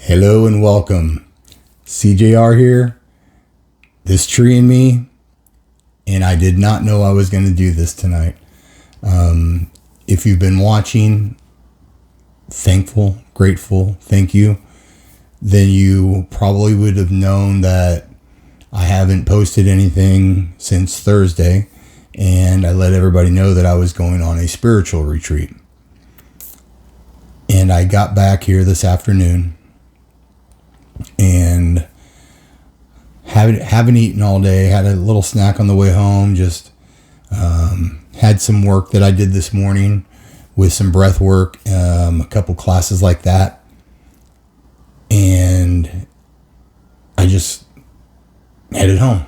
Hello and welcome. CJR here. This tree and me, and I did not know I was going to do this tonight. If you've been watching, thankful, grateful, thank you. Then you probably would have known that I haven't posted anything since Thursday, and I let everybody know that I was going on a spiritual retreat. And I got back here this afternoon and haven't eaten all day. Had a little snack on the way home. Just had some work that I did this morning with some breath work, a couple classes like that. And I just headed home.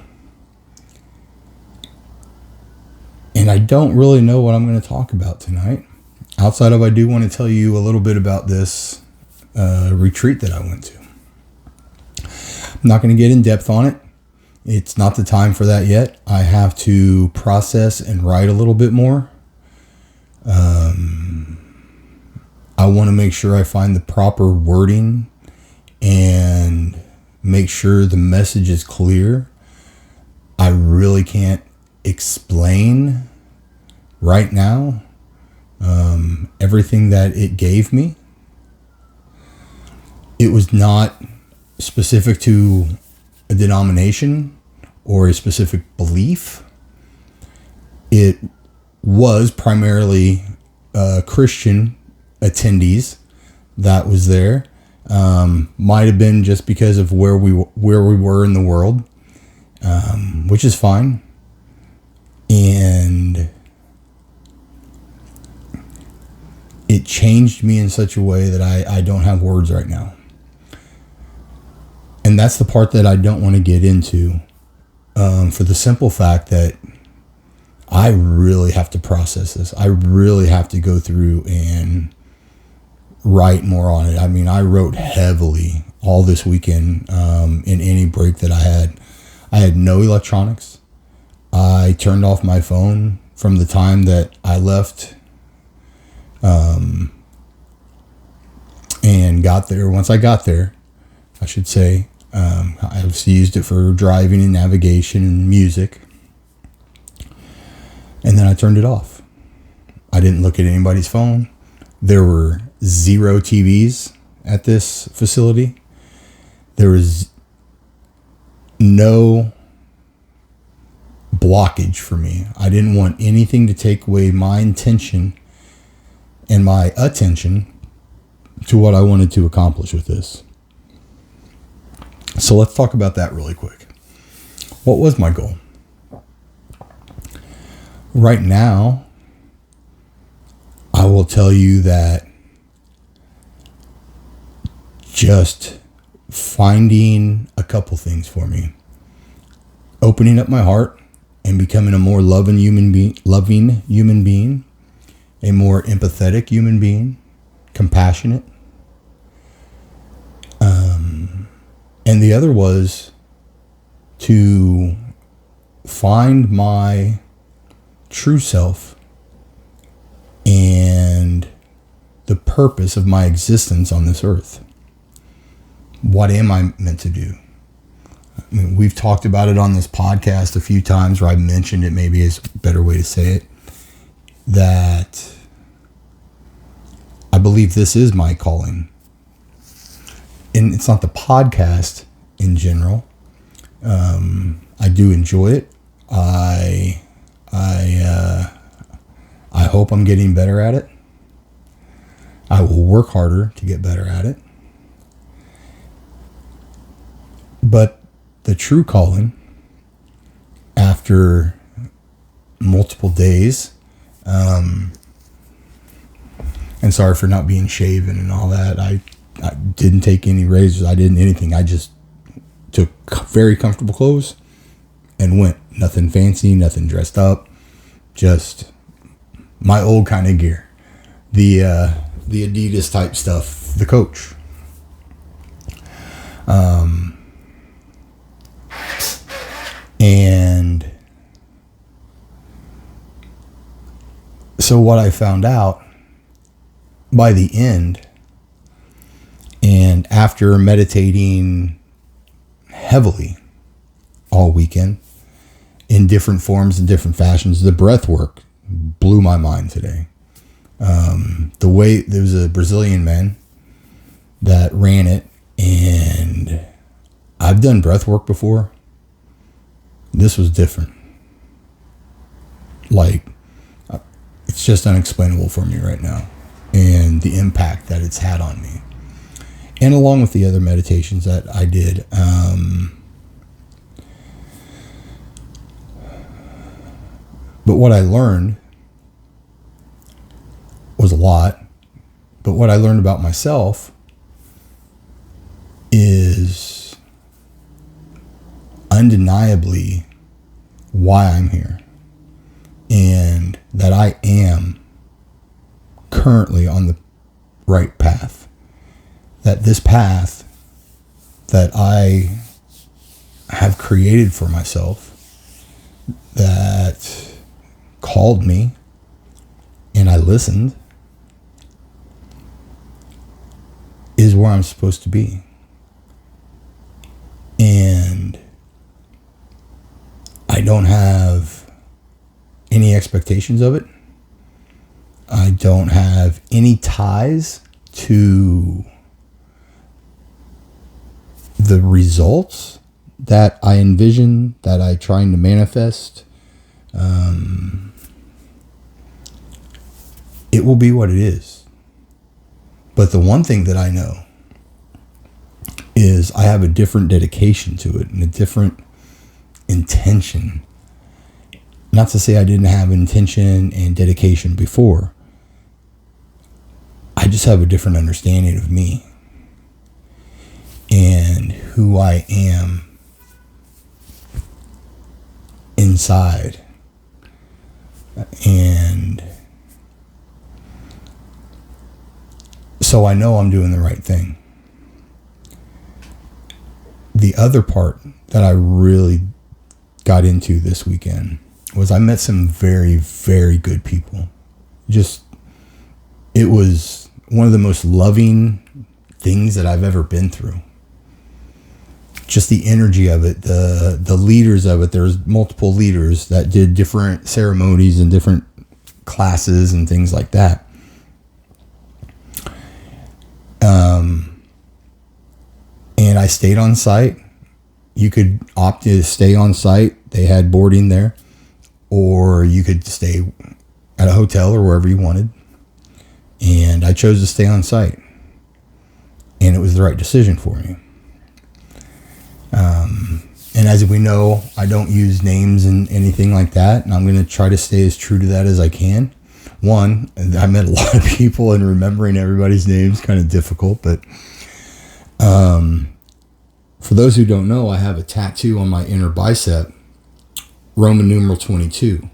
And I don't really know what I'm going to talk about tonight. Outside of, I do want to tell you a little bit about this retreat that I went to. I'm not going to get in depth on it. It's not the time for that yet. I have to process and write a little bit more. I want to make sure I find the proper wording and make sure the message is clear. I really can't explain right now everything that it gave me. It was not specific to a denomination or a specific belief. It was primarily Christian attendees that was there. Might have been just because of where we were in the world, which is fine. And it changed me in such a way that I don't have words right now. And that's the part that I don't want to get into, for the simple fact that I really have to process this. I really have to go through and write more on it. I mean, I wrote heavily all this weekend in any break that I had. I had no electronics. I turned off my phone from the time that I left and got there. Once I got there, I should say, I used it for driving and navigation and music. And then I turned it off. I didn't look at anybody's phone. There were 0 TVs at this facility. There was no blockage for me. I didn't want anything to take away my intention and my attention to what I wanted to accomplish with this. So let's talk about that really quick. What was my goal? Right now, I will tell you that just finding a couple things for me. Opening up my heart and becoming a more loving human being, a more empathetic human being, compassionate. And the other was to find my true self and the purpose of my existence on this earth. What am I meant to do? I mean, we've talked about it on this podcast a few times, or I've mentioned it, maybe is a better way to say it, that I believe this is my calling. And it's not the podcast in general. I do enjoy it. I hope I'm getting better at it. I will work harder to get better at it. But the true calling, after multiple days, and sorry for not being shaven and all that. I didn't take any razors. I didn't anything. I just took very comfortable clothes and went. Nothing fancy, nothing dressed up. Just my old kind of gear. The Adidas type stuff. The Coach. And so what I found out by the end, and And after meditating heavily all weekend in different forms and different fashions, the breath work blew my mind today. The way there was a Brazilian man that ran it, and I've done breath work before. This was different. Like, it's just unexplainable for me right now, and the impact that it's had on me. And along with the other meditations that I did, but what I learned was a lot. But what I learned about myself is undeniably why I'm here, and that I am currently on the right path. That this path that I have created for myself, that called me and I listened, is where I'm supposed to be. And I don't have any expectations of it. I don't have any ties to the results that I envision, that I trying to manifest. It will be what it is. But the one thing that I know is I have a different dedication to it and a different intention. Not to say I didn't have intention and dedication before. I just have a different understanding of me and who I am inside. And so I know I'm doing the right thing. The other part that I really got into this weekend was I met some very, very good people. It was one of the most loving things that I've ever been through. Just the energy of it, the leaders of it. There's multiple leaders that did different ceremonies and different classes and things like that. And I stayed on site. You could opt to stay on site. They had boarding there. Or you could stay at a hotel or wherever you wanted. And I chose to stay on site. And it was the right decision for me. And as we know, I don't use names and anything like that. And I'm going to try to stay as true to that as I can. One, I met a lot of people, and remembering everybody's names is kind of difficult. But for those who don't know, I have a tattoo on my inner bicep, Roman numeral 22.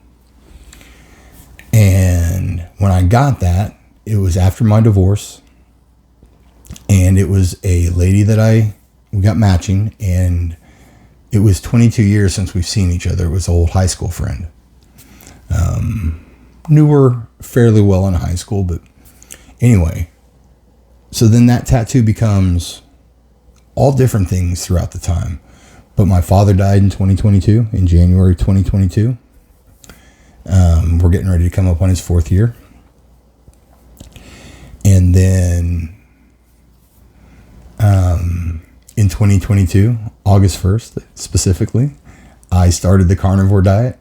And when I got that, it was after my divorce. And it was a lady that we got matching, and it was 22 years since we've seen each other. It was an old high school friend. Knew her fairly well in high school, but anyway. So then that tattoo becomes all different things throughout the time. But my father died in 2022, in January 2022. We're getting ready to come up on his 4th year. And then in 2022, August 1st specifically, I started the carnivore diet,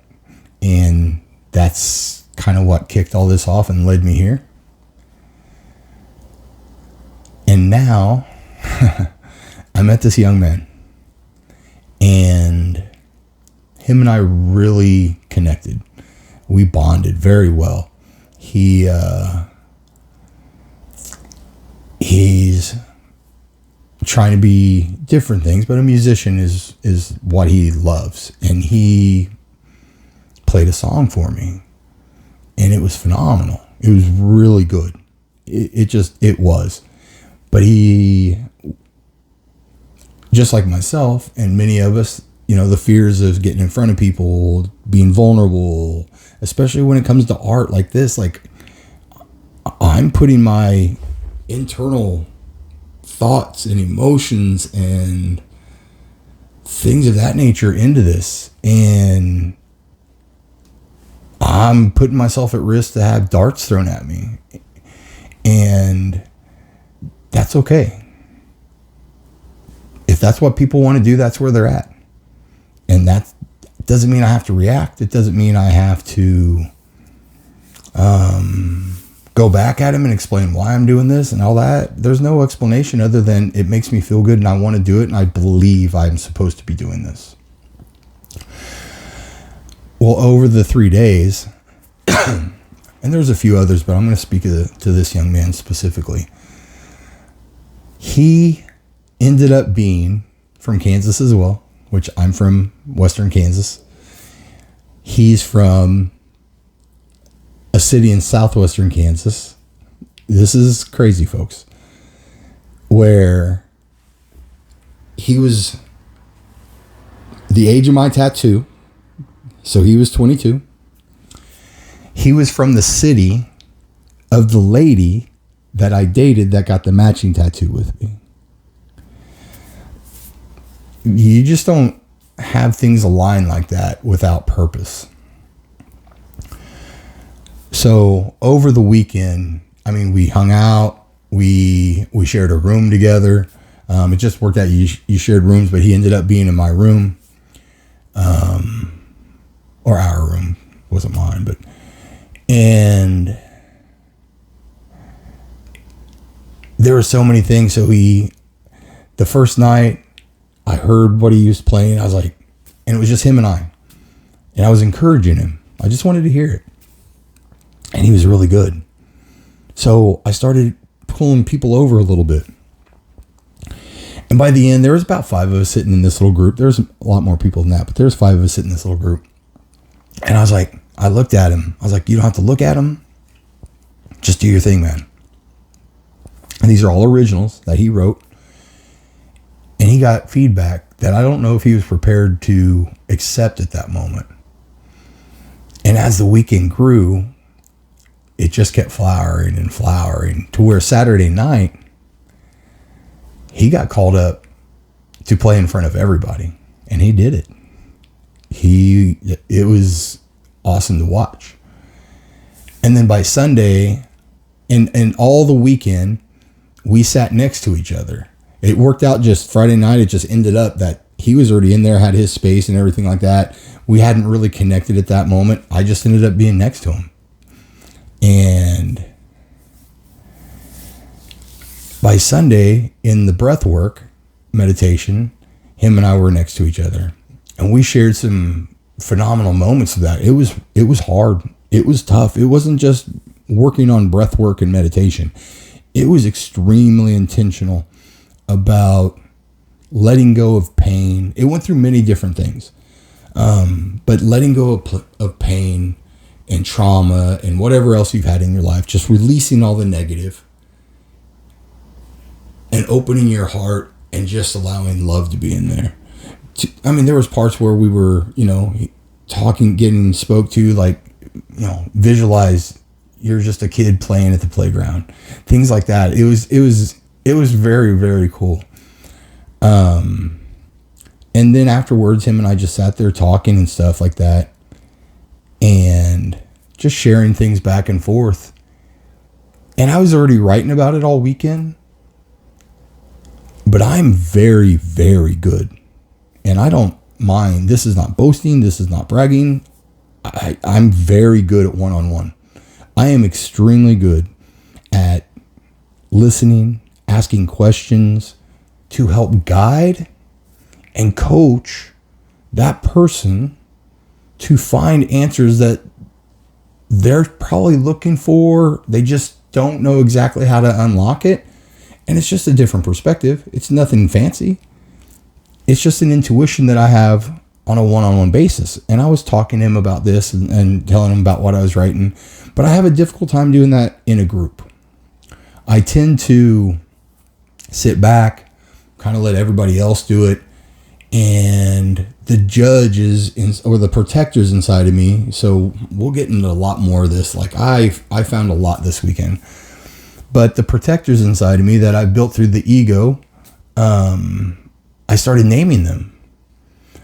and that's kind of what kicked all this off and led me here. And now I met this young man, and him and I really connected. We bonded very well. He's trying to be different things, but a musician is what he loves. And he played a song for me, and it was phenomenal. It was really good. It was. But he, just like myself and many of us, the fears of getting in front of people, being vulnerable, especially when it comes to art like this, like I'm putting my internal thoughts and emotions and things of that nature into this. And I'm putting myself at risk to have darts thrown at me. And that's okay. If that's what people want to do, that's where they're at. And that doesn't mean I have to react. It doesn't mean I have to go back at him and explain why I'm doing this and all that. There's no explanation other than it makes me feel good and I want to do it and I believe I'm supposed to be doing this. Well, over the 3 days, and there's a few others, but I'm going to speak to this young man specifically. He ended up being from Kansas as well, which I'm from Western Kansas. He's from a city in southwestern Kansas. This is crazy, folks. Where he was the age of my tattoo. So he was 22. He was from the city of the lady that I dated that got the matching tattoo with me. You just don't have things align like that without purpose. So over the weekend, I mean, we hung out, we shared a room together. It just worked out. You shared rooms, but he ended up being in my room, or our room, wasn't mine, and there were so many things. So the first night I heard what he was playing. I was like, and it was just him and I was encouraging him. I just wanted to hear it. And he was really good. So I started pulling people over a little bit. And by the end, there was about 5 of us sitting in this little group. There's a lot more people than that, but there's 5 of us sitting in this little group. And I was like, I looked at him. I was like, you don't have to look at him. Just do your thing, man. And these are all originals that he wrote. And he got feedback that I don't know if he was prepared to accept at that moment. And as the weekend grew, it just kept flowering and flowering to where Saturday night, he got called up to play in front of everybody. And he did it. It was awesome to watch. And then by Sunday and all the weekend, we sat next to each other. It worked out just Friday night. It just ended up that he was already in there, had his space and everything like that. We hadn't really connected at that moment. I just ended up being next to him. And by Sunday, in the breathwork meditation, him and I were next to each other. And we shared some phenomenal moments of that. It was hard. It was tough. It wasn't just working on breathwork and meditation. It was extremely intentional about letting go of pain. It went through many different things. But letting go of pain and trauma and whatever else you've had in your life, just releasing all the negative and opening your heart and just allowing love to be in there. I mean, there was parts where we were, talking, getting spoke to, like, visualize you're just a kid playing at the playground, things like that. It was very, very cool. And then afterwards, him and I just sat there talking and stuff like that. And just sharing things back and forth. And I was already writing about it all weekend. But I'm very, very good. And I don't mind. This is not boasting. This is not bragging. I'm very good at one-on-one. I am extremely good at listening, asking questions to help guide and coach that person to find answers that they're probably looking for. They just don't know exactly how to unlock it. And it's just a different perspective. It's nothing fancy. It's just an intuition that I have on a one-on-one basis. And I was talking to him about this and telling him about what I was writing. But I have a difficult time doing that in a group. I tend to sit back, kind of let everybody else do it. And the judges or the protectors inside of me. So we'll get into a lot more of this. Like I found a lot this weekend. But the protectors inside of me that I built through the ego, I started naming them.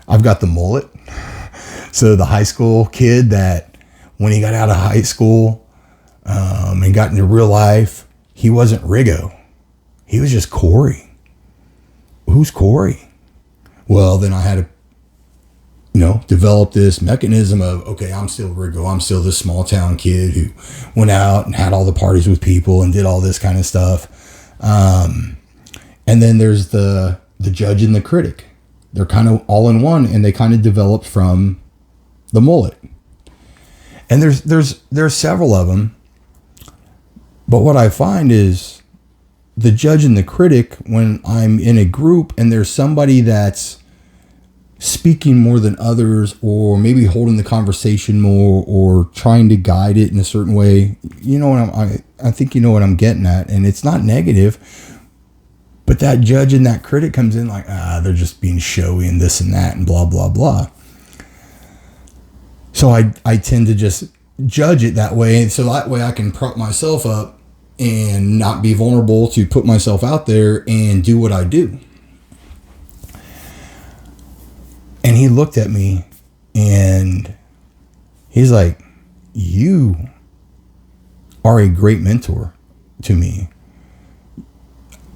I've got the mullet. So the high school kid that when he got out of high school and got into real life, he wasn't Rigo. He was just Cory. Who's Cory? Well, then I had to, develop this mechanism of, okay, I'm still Rigo. I'm still this small town kid who went out and had all the parties with people and did all this kind of stuff. And then there's the judge and the critic. They're kind of all in one, and they kind of developed from the mullet. And there's several of them. But what I find is the judge and the critic, when I'm in a group and there's somebody that's speaking more than others, or maybe holding the conversation more, or trying to guide it in a certain way, I think you know what I'm getting at. And it's not negative, but that judge and that critic comes in like, they're just being showy and this and that and blah, blah, blah. So I tend to just judge it that way. So that way I can prop myself up and not be vulnerable to put myself out there and do what I do. And he looked at me and he's like, you are a great mentor to me.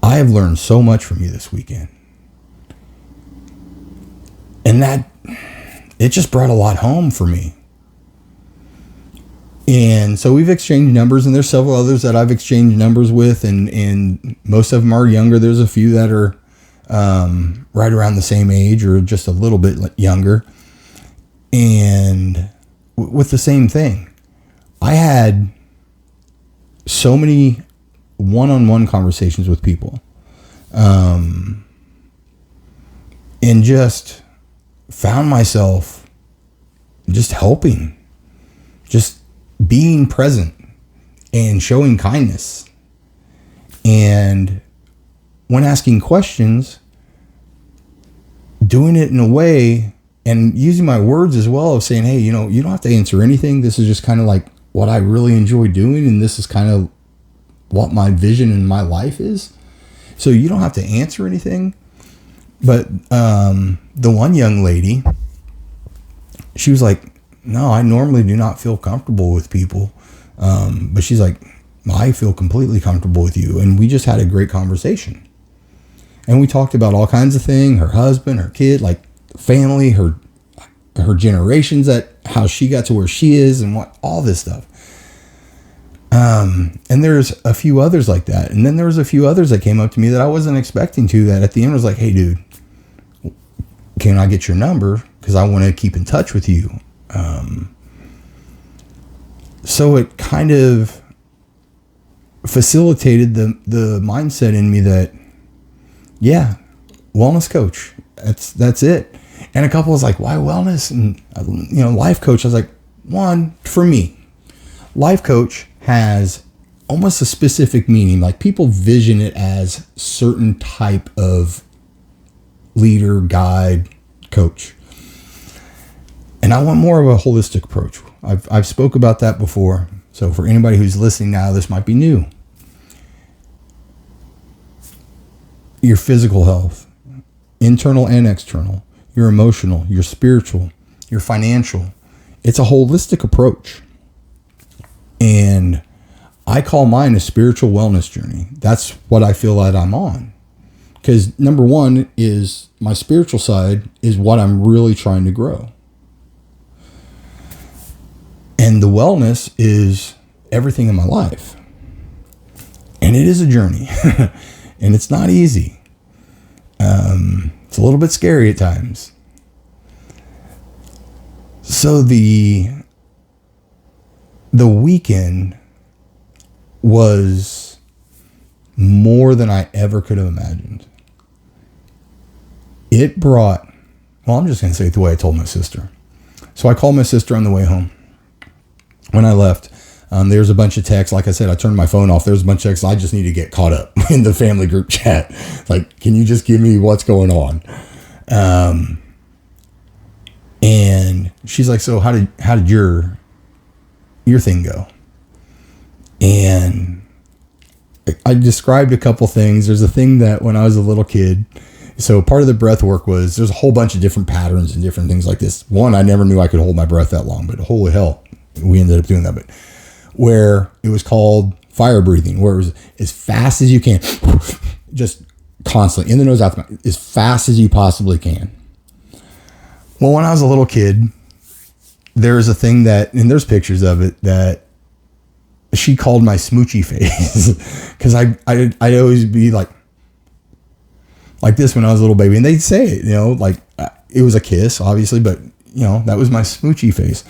I have learned so much from you this weekend. And that, it just brought a lot home for me. And so we've exchanged numbers, and there's several others that I've exchanged numbers with, and most of them are younger. There's a few that are right around the same age or just a little bit younger. And with the same thing, I had so many one-on-one conversations with people, and just found myself just helping, just being present and showing kindness. And when asking questions, doing it in a way and using my words as well of saying, hey, you don't have to answer anything. This is just kind of like what I really enjoy doing. And this is kind of what my vision in my life is. So you don't have to answer anything. But the one young lady, she was like, no, I normally do not feel comfortable with people. But she's like, I feel completely comfortable with you. And we just had a great conversation. And we talked about all kinds of things, her husband, her kid, like family, her generations, that how she got to where she is and what all this stuff. And there's a few others like that. And then there was a few others that came up to me that I wasn't expecting to, that at the end was like, hey, dude, can I get your number? Because I want to keep in touch with you. So it kind of facilitated the mindset in me that, yeah, wellness coach, that's it. And a couple was like, why wellness? And life coach. I was like, one, for me, life coach has almost a specific meaning. Like, people vision it as certain type of leader, guide, coach. And I want more of a holistic approach. I've spoke about that before. So for anybody who's listening now, this might be new. Your physical health, internal and external, your emotional, your spiritual, your financial. It's a holistic approach. And I call mine a spiritual wellness journey. That's what I feel that I'm on. Because number one is my spiritual side is what I'm really trying to grow. And the wellness is everything in my life. And it is a journey. And it's not easy. It's a little bit scary at times. So the weekend was more than I ever could have imagined. It brought, I'm just going to say it the way I told my sister. So I called my sister on the way home. When I left, there's a bunch of texts. Like I said, I turned my phone off. There's a bunch of texts. I just need to get caught up in the family group chat. Like, can you just give me what's going on? And she's like, so how did your thing go? And I described a couple things. There's a thing that when I was a little kid, so part of the breath work was there's a whole bunch of different patterns and different things like this. One, I never knew I could hold my breath that long, but holy hell, we ended up doing that. But where it was called fire breathing, where it was as fast as you can, just constantly in the nose, out the mouth, as fast as you possibly can. Well, when I was a little kid, there's a thing that, and there's pictures of it, that she called my smoochy face because I'd always be like this when I was a little baby, and they'd say it, like it was a kiss, obviously, but that was my smoochy face.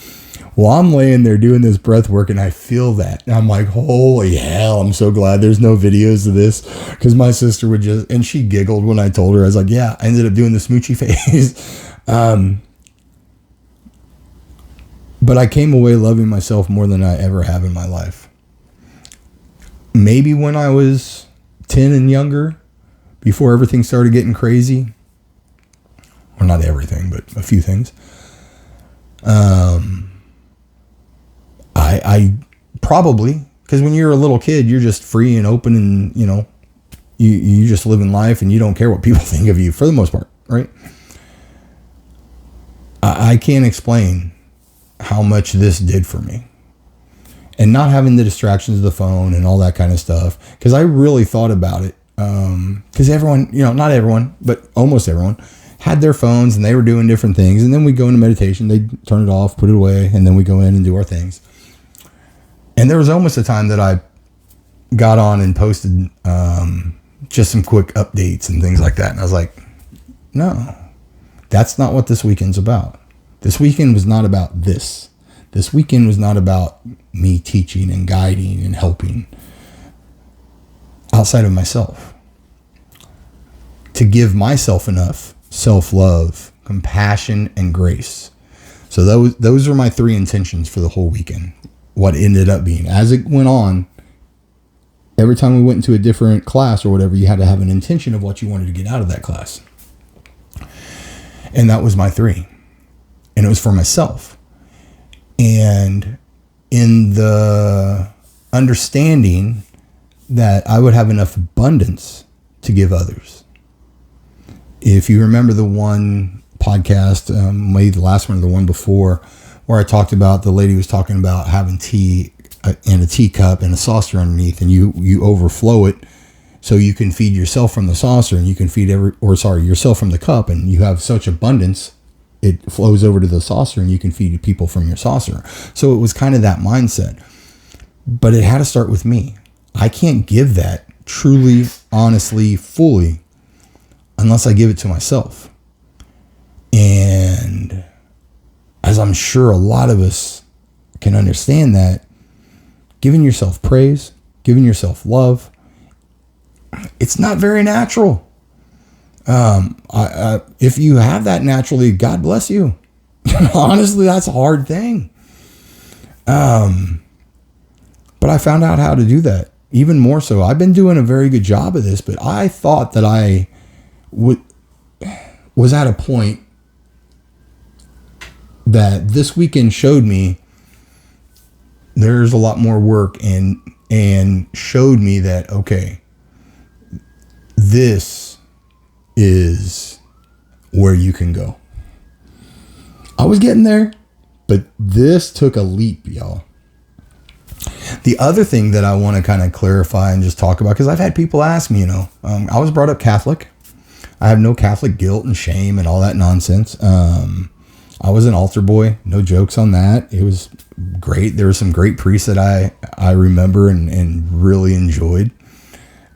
Well, I'm laying there doing this breath work, and I feel that, and I'm like, holy hell! I'm so glad there's no videos of this, because my sister would and she giggled when I told her. I was like, yeah, I ended up doing the smoochy face. But I came away loving myself more than I ever have in my life. Maybe when I was 10 and younger, before everything started getting crazy. Or not everything, but a few things. I probably, because when you're a little kid, you're just free and open, and, you just live in life, and you don't care what people think of you for the most part, right? I can't explain how much this did for me, and not having the distractions of the phone and all that kind of stuff, because I really thought about it, because everyone, not everyone, but almost everyone had their phones, and they were doing different things, and then we go into meditation, they turn it off, put it away, and then we go in and do our things. And there was almost a time that I got on and posted just some quick updates and things like that, and I was like, no, that's not what this weekend's about. This weekend was not about this. This weekend was not about me teaching and guiding and helping outside of myself. To give myself enough self-love, compassion, and grace. So those are my 3 intentions for the whole weekend. What ended up being. As it went on, every time we went into a different class or whatever, you had to have an intention of what you wanted to get out of that class. And that was my 3. And it was for myself. And in the understanding that I would have enough abundance to give others. If you remember the one podcast, maybe the last one or the one before, where I talked about the lady was talking about having tea in a teacup and a saucer underneath, and you overflow it so you can feed yourself from the saucer, and you can feed yourself from the cup, and you have such abundance it flows over to the saucer, and you can feed people from your saucer. So it was kind of that mindset. But it had to start with me. I can't give that truly, honestly, fully, unless I give it to myself. And as I'm sure a lot of us can understand, that giving yourself praise, giving yourself love, it's not very natural. If you have that naturally, God bless you. Honestly, that's a hard thing. But I found out how to do that even more so. I've been doing a very good job of this, but I thought that I was at a point that this weekend showed me there's a lot more work, and showed me that, okay, this is where you can go. I was getting there, but this took a leap, y'all. The other thing that I want to kind of clarify and just talk about, because I've had people ask me, I was brought up Catholic. I have no Catholic guilt and shame and all that nonsense. I was an altar boy. No jokes on that. It was great. There were some great priests that I remember and really enjoyed.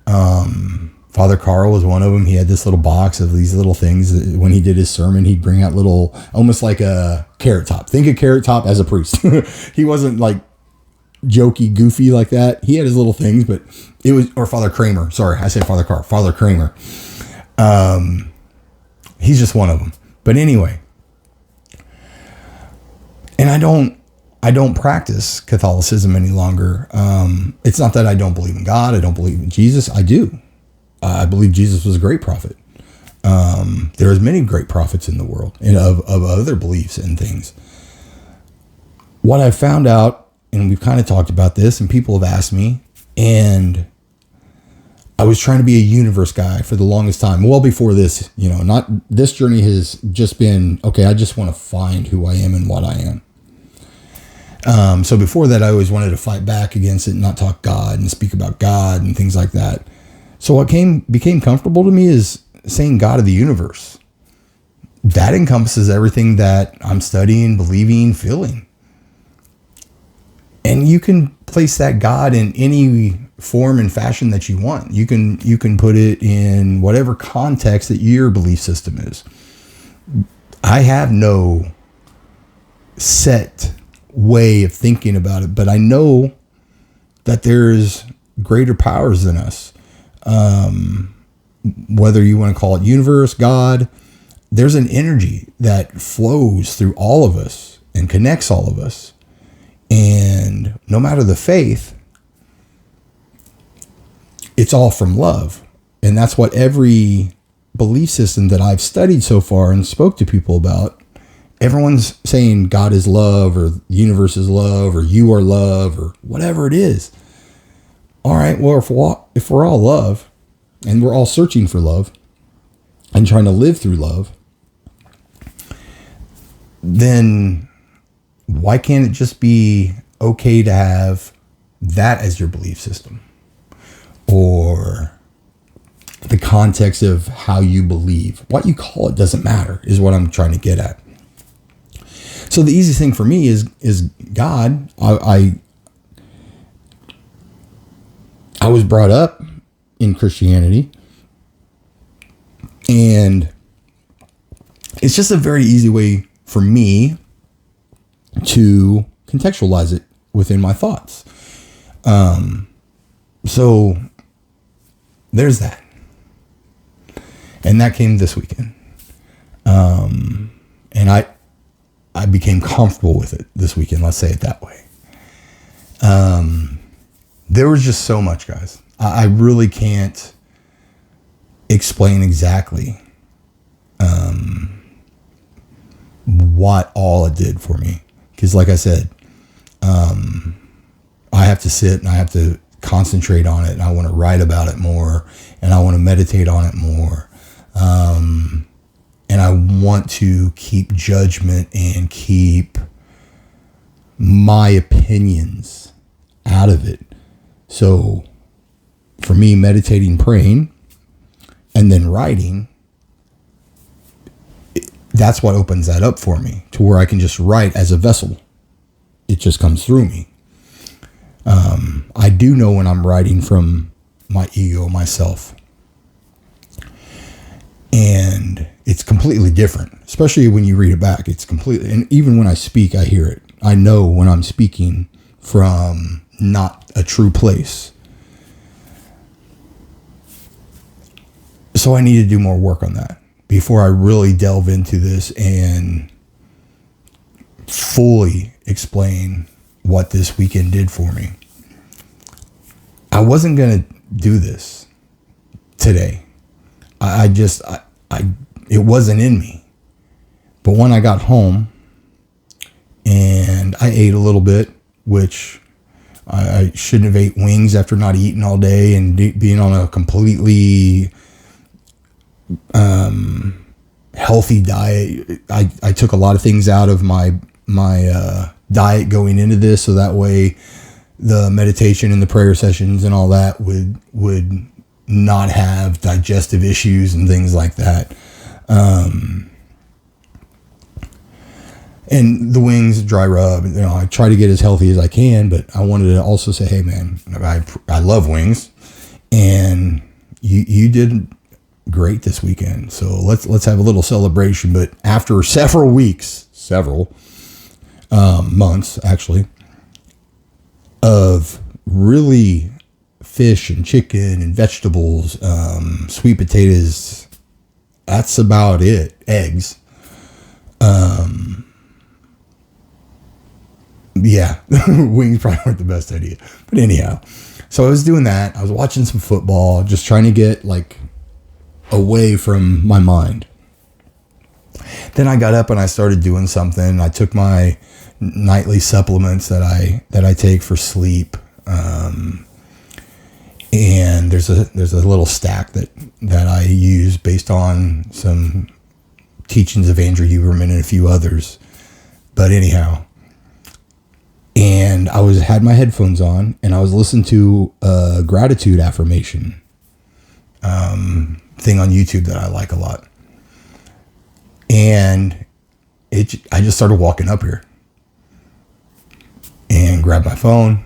Father Carl was one of them. He had this little box of these little things. When he did his sermon, he'd bring out little, almost like a Carrot Top. Think of Carrot Top as a priest. He wasn't like jokey, goofy like that. He had his little things, but it was, or Father Kramer. Sorry, I said Father Carl. Father Kramer. He's just one of them. But anyway, and I don't practice Catholicism any longer. It's not that I don't believe in God. I don't believe in Jesus. I do. I believe Jesus was a great prophet. There's many great prophets in the world, and of other beliefs and things. What I found out, and we've kind of talked about this, and people have asked me, and I was trying to be a universe guy for the longest time. Well before this, not this journey has just been, okay, I just want to find who I am and what I am. So before that, I always wanted to fight back against it and not talk God and speak about God and things like that. So what became comfortable to me is saying God of the universe. That encompasses everything that I'm studying, believing, feeling. And you can place that God in any form and fashion that you want. You can put it in whatever context that your belief system is. I have no set way of thinking about it, but I know that there's greater powers than us. Whether you want to call it universe, God, there's an energy that flows through all of us and connects all of us. And no matter the faith, it's all from love. And that's what every belief system that I've studied so far and spoke to people about, everyone's saying God is love, or the universe is love, or you are love, or whatever it is. All right, well, if we're all love, and we're all searching for love, and trying to live through love, then why can't it just be okay to have that as your belief system? Or the context of how you believe. What you call it doesn't matter, is what I'm trying to get at. So the easiest thing for me is God. I was brought up in Christianity, and it's just a very easy way for me to contextualize it within my thoughts. So there's that. And that came this weekend. And I became comfortable with it this weekend. Let's say it that way. There was just so much, guys. I really can't explain exactly what all it did for me. Because like I said, I have to sit and I have to concentrate on it, and I want to write about it more, and I want to meditate on it more. And I want to keep judgment and keep my opinions out of it. So for me, meditating, praying, and then writing, that's what opens that up for me, to where I can just write as a vessel. It just comes through me. I do know when I'm writing from my ego, myself. And it's completely different, especially when you read it back. It's completely, and even when I speak, I hear it. I know when I'm speaking from not a true place. So I need to do more work on that before I really delve into this and fully explain what this weekend did for me. I wasn't going to do this today. It wasn't in me. But when I got home and I ate a little bit, which I shouldn't have ate wings after not eating all day and being on a completely healthy diet. I took a lot of things out of my diet going into this, so that way the meditation and the prayer sessions and all that would not have digestive issues and things like that. And the wings, dry rub, I try to get as healthy as I can, but I wanted to also say, hey man, I love wings, and you did great this weekend. So let's have a little celebration. But after several months actually, of really fish and chicken and vegetables, sweet potatoes, that's about it. Eggs. Yeah, wings probably weren't the best idea. But anyhow, so I was doing that. I was watching some football, just trying to get away from my mind. Then I got up and I started doing something. I took my nightly supplements that I take for sleep. And there's a little stack that I use based on some teachings of Andrew Huberman and a few others. But anyhow, and I had my headphones on, and I was listening to a gratitude affirmation thing on YouTube that I like a lot. And I just started walking up here and grabbed my phone,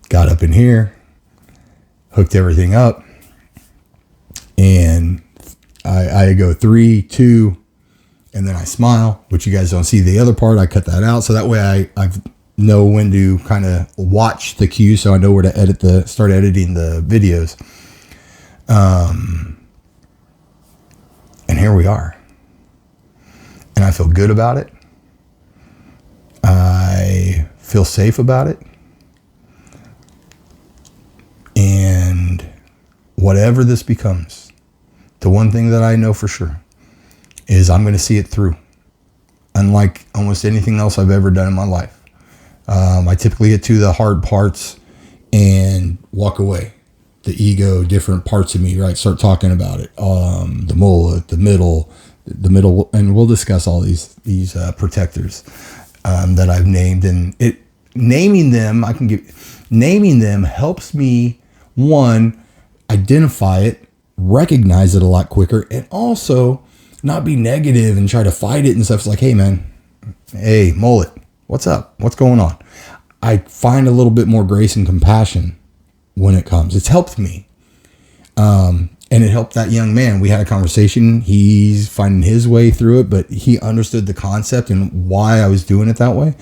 got up in here, hooked everything up, and I go 3, 2, and then I smile, which you guys don't see the other part. I cut that out, so that way I know when to kind of watch the cue, so I know where to start editing the videos. And here we are. And I feel good about it. I feel safe about it. And whatever this becomes, the one thing that I know for sure is I'm going to see it through. Unlike almost anything else I've ever done in my life. I typically get to the hard parts and walk away. The ego, different parts of me, right? Start talking about it. The mullet, the middle, and we'll discuss all these protectors that I've named. And naming them helps me, one, identify it, recognize it a lot quicker, and also not be negative and try to fight it and stuff. It's like, hey man, hey mullet, what's up? What's going on? I find a little bit more grace and compassion when it comes. It's helped me. And it helped that young man. We had a conversation. He's finding his way through it, but he understood the concept and why I was doing it that way.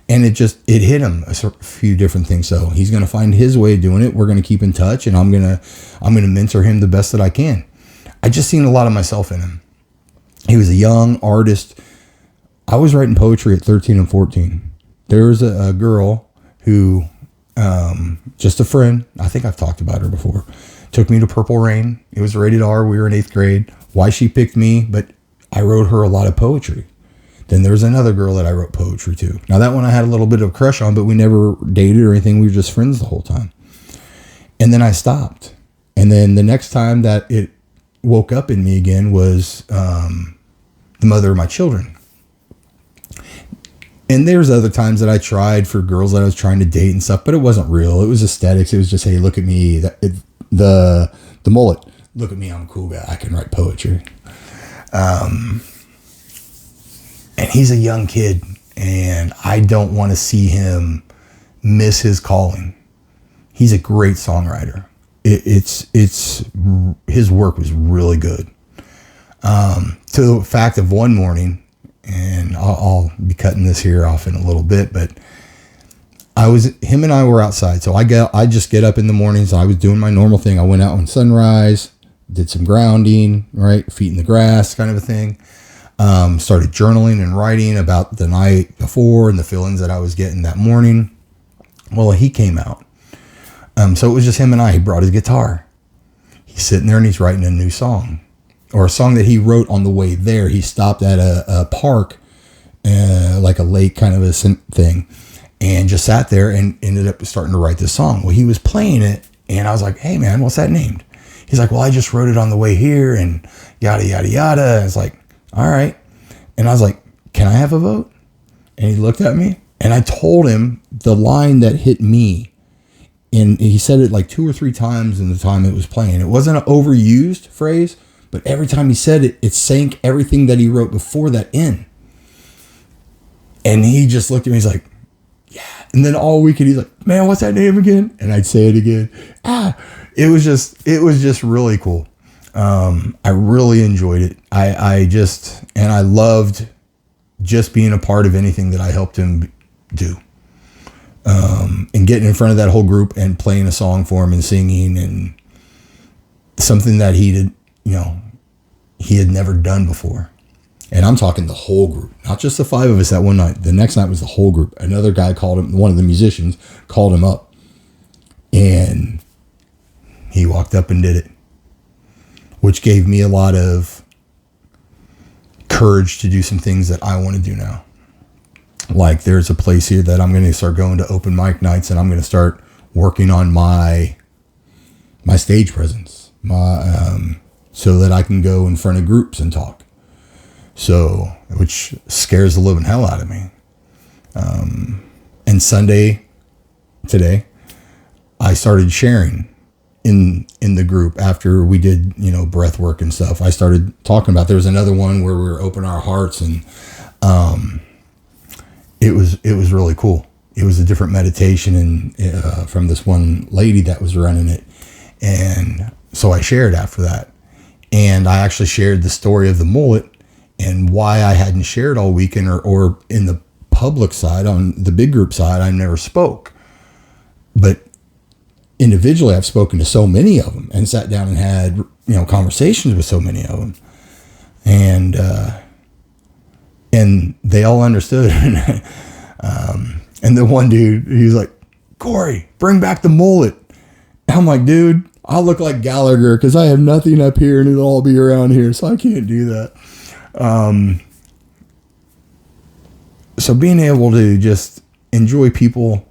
And it hit him a few different things. So he's going to find his way of doing it. We're going to keep in touch, and I'm going to mentor him the best that I can. I just seen a lot of myself in him. He was a young artist. I was writing poetry at 13 and 14. There was a girl who, just a friend, I think I've talked about her before, took me to Purple Rain. It was rated R. We were in 8th grade. Why she picked me, but I wrote her a lot of poetry. Then there was another girl that I wrote poetry to. Now that one I had a little bit of a crush on, but we never dated or anything. We were just friends the whole time. And then I stopped. And then the next time that it woke up in me again was the mother of my children. And there's other times that I tried for girls that I was trying to date and stuff, but it wasn't real. It was aesthetics. It was just, hey, look at me. The mullet. Look at me. I'm a cool guy. I can write poetry. And he's a young kid, and I don't want to see him miss his calling. He's a great songwriter. It's his work was really good. To the fact of one morning, and I'll be cutting this here off in a little bit, but him and I were outside. So I just get up in the mornings. I was doing my normal thing. I went out on sunrise, did some grounding, right? Feet in the grass kind of a thing. Started journaling and writing about the night before and the feelings that I was getting that morning. Well, he came out. So it was just him and I. He brought his guitar. He's sitting there and he's writing a new song, or a song that he wrote on the way there. He stopped at a park, like a lake kind of a thing, and just sat there and ended up starting to write this song. Well, he was playing it, and I was like, hey man, what's that named? He's like, well, I just wrote it on the way here, and yada, yada, yada. And it's like, all right. And I was like, can I have a vote? And he looked at me, and I told him the line that hit me. And he said it like 2 or 3 times in the time it was playing. It wasn't an overused phrase, but every time he said it, it sank everything that he wrote before that in. And he just looked at me, he's like, yeah. And then all weekend, he's like, man, what's that name again? And I'd say it again. It was just really cool. I really enjoyed it. I loved just being a part of anything that I helped him do. And getting in front of that whole group and playing a song for him and singing, and something that he had never done before. And I'm talking the whole group, not just the 5 of us that one night. The next night was the whole group. Another guy called him, one of the musicians called him up, and he walked up and did it, which gave me a lot of courage to do some things that I want to do now. Like, there's a place here that I'm going to start going to open mic nights, and I'm going to start working on my my stage presence, so that I can go in front of groups and talk. So, which scares the living hell out of me. And Sunday, today, I started sharing in the group after we did, breath work and stuff. I started talking about, there was another one where we were opening our hearts, and it was really cool. It was a different meditation and from this one lady that was running it. And so I shared after that. And I actually shared the story of the mullet and why I hadn't shared all weekend, or in the public side, on the big group side, I never spoke. But individually, I've spoken to so many of them and sat down and had, conversations with so many of them. And they all understood. And the one dude, he was like, "Cory, bring back the mullet." I'm like, "Dude, I'll look like Gallagher because I have nothing up here and it'll all be around here, so I can't do that." So being able to just enjoy people,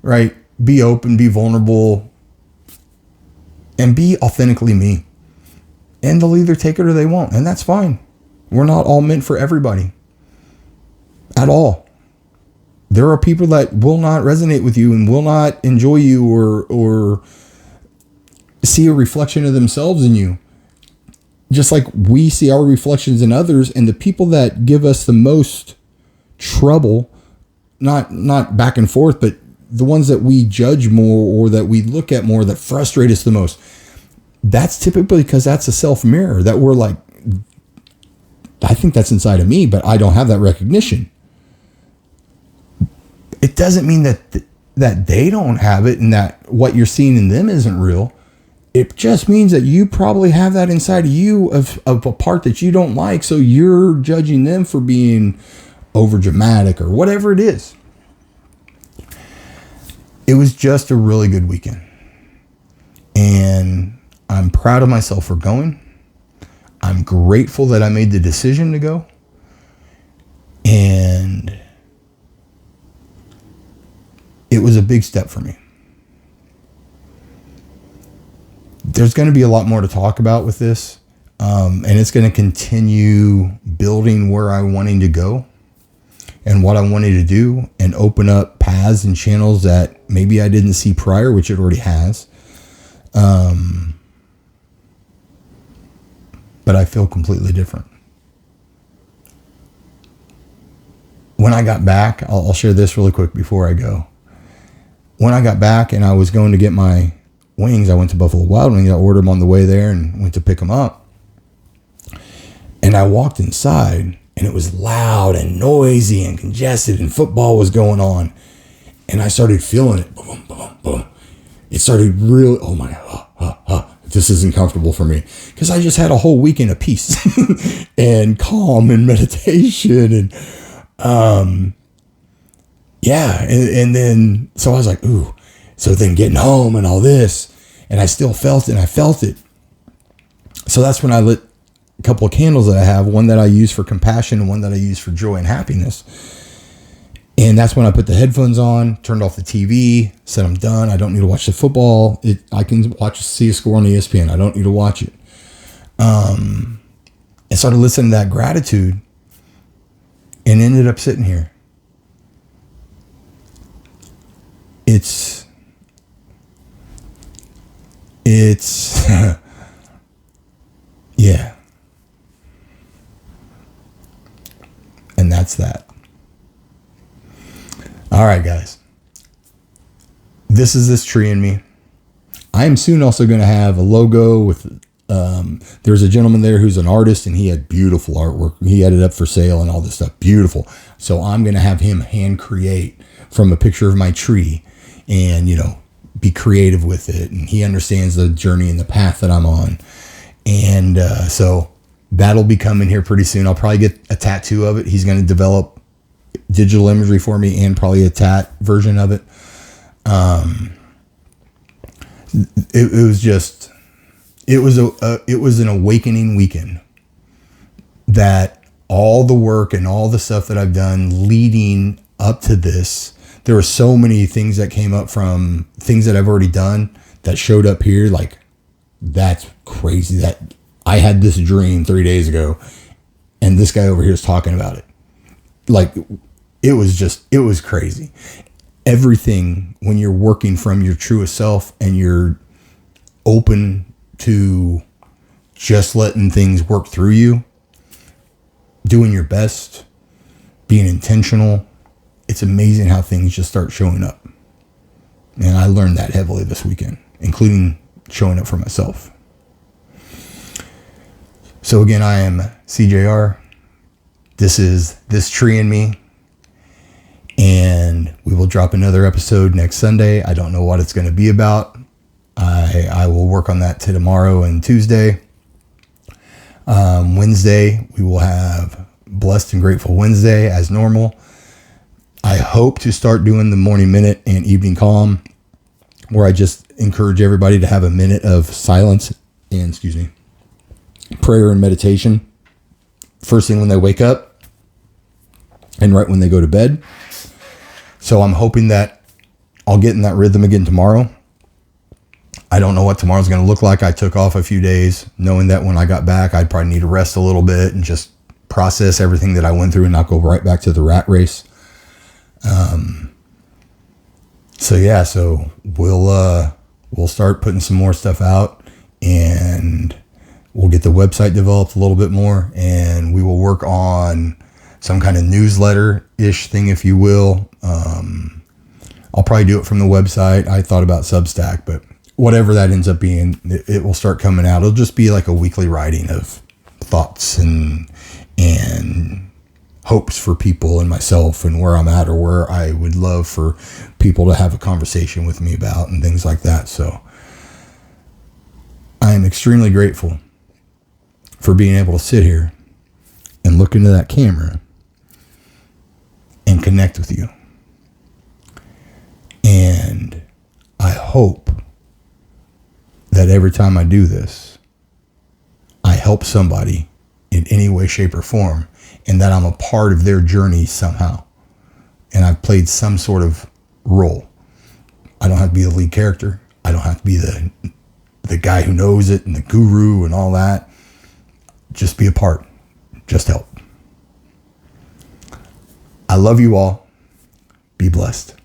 right? Be open, be vulnerable, and be authentically me. And they'll either take it or they won't, and that's fine. We're not all meant for everybody at all. There are people that will not resonate with you and will not enjoy you or see a reflection of themselves in you. Just like we see our reflections in others, and the people that give us the most trouble, not back and forth, but the ones that we judge more or that we look at more, that frustrate us the most, that's typically because that's a self-mirror that we're like, I think that's inside of me, but I don't have that recognition. It doesn't mean that they don't have it and that what you're seeing in them isn't real. It just means that you probably have that inside of you of a part that you don't like. So you're judging them for being over dramatic or whatever it is. It was just a really good weekend. And I'm proud of myself for going. I'm grateful that I made the decision to go. And it was a big step for me. There's going to be a lot more to talk about with this. And it's going to continue building where I'm wanting to go and what I wanted to do, and open up paths and channels that maybe I didn't see prior, which it already has. But I feel completely different. When I got back, I'll share this really quick before I go. When I got back and I was going to get my wings, I went to Buffalo Wild Wings. I ordered them on the way there and went to pick them up. And I walked inside, and it was loud and noisy and congested, and football was going on. And I started feeling it. Boom, boom, boom. It started really, oh my, this isn't comfortable for me. Because I just had a whole weekend of peace and calm and meditation. And and then, so I was like, ooh. So then getting home and all this, and I still felt it, and I felt it. So that's when I lit a couple of candles that I have, one that I use for compassion and one that I use for joy and happiness. And that's when I put the headphones on, turned off the TV, said I'm done. I don't need to watch the football. I can see a score on ESPN. I don't need to watch it. And started listening to that gratitude and ended up sitting here. It's yeah. And that's that. All right, guys. This is this tree in me. I am soon also going to have a logo with, there's a gentleman there who's an artist, and he had beautiful artwork. He had it up for sale and all this stuff. Beautiful. So I'm going to have him hand create from a picture of my tree and, be creative with it. And he understands the journey and the path that I'm on. And so that'll be coming here pretty soon. I'll probably get a tattoo of it. He's going to develop digital imagery for me and probably a tat version of it. It was an awakening weekend, that all the work and all the stuff that I've done leading up to this, there were so many things that came up from things that I've already done that showed up here, like, that's crazy. That I had this dream 3 days ago, and this guy over here is talking about it. Like, it was crazy. Everything, when you're working from your truest self and you're open to just letting things work through you, doing your best, being intentional, it's amazing how things just start showing up. And I learned that heavily this weekend, including showing up for myself. So again, I am CJR. This is This Tree in Me. And we will drop another episode next Sunday. I don't know what it's going to be about. I will work on that tomorrow and Tuesday. Wednesday, we will have Blessed and Grateful Wednesday as normal. I hope to start doing the Morning Minute and Evening Calm, where I just encourage everybody to have a minute of silence and, prayer and meditation first thing when they wake up and right when they go to bed. So I'm hoping that I'll get in that rhythm again tomorrow. I don't know what tomorrow's going to look like. I took off a few days knowing that when I got back, I'd probably need to rest a little bit and just process everything that I went through and not go right back to the rat race. So we'll start putting some more stuff out, and we'll get the website developed a little bit more, and we will work on some kind of newsletter-ish thing, if you will. I'll probably do it from the website. I thought about Substack, but whatever that ends up being, it will start coming out. It'll just be like a weekly writing of thoughts and hopes for people and myself and where I'm at or where I would love for people to have a conversation with me about and things like that. So I am extremely grateful for being able to sit here and look into that camera and connect with you. And I hope that every time I do this, I help somebody in any way, shape, or form, and that I'm a part of their journey somehow. And I've played some sort of role. I don't have to be the lead character. I don't have to be the guy who knows it and the guru and all that. Just be a part. Just help. I love you all. Be blessed.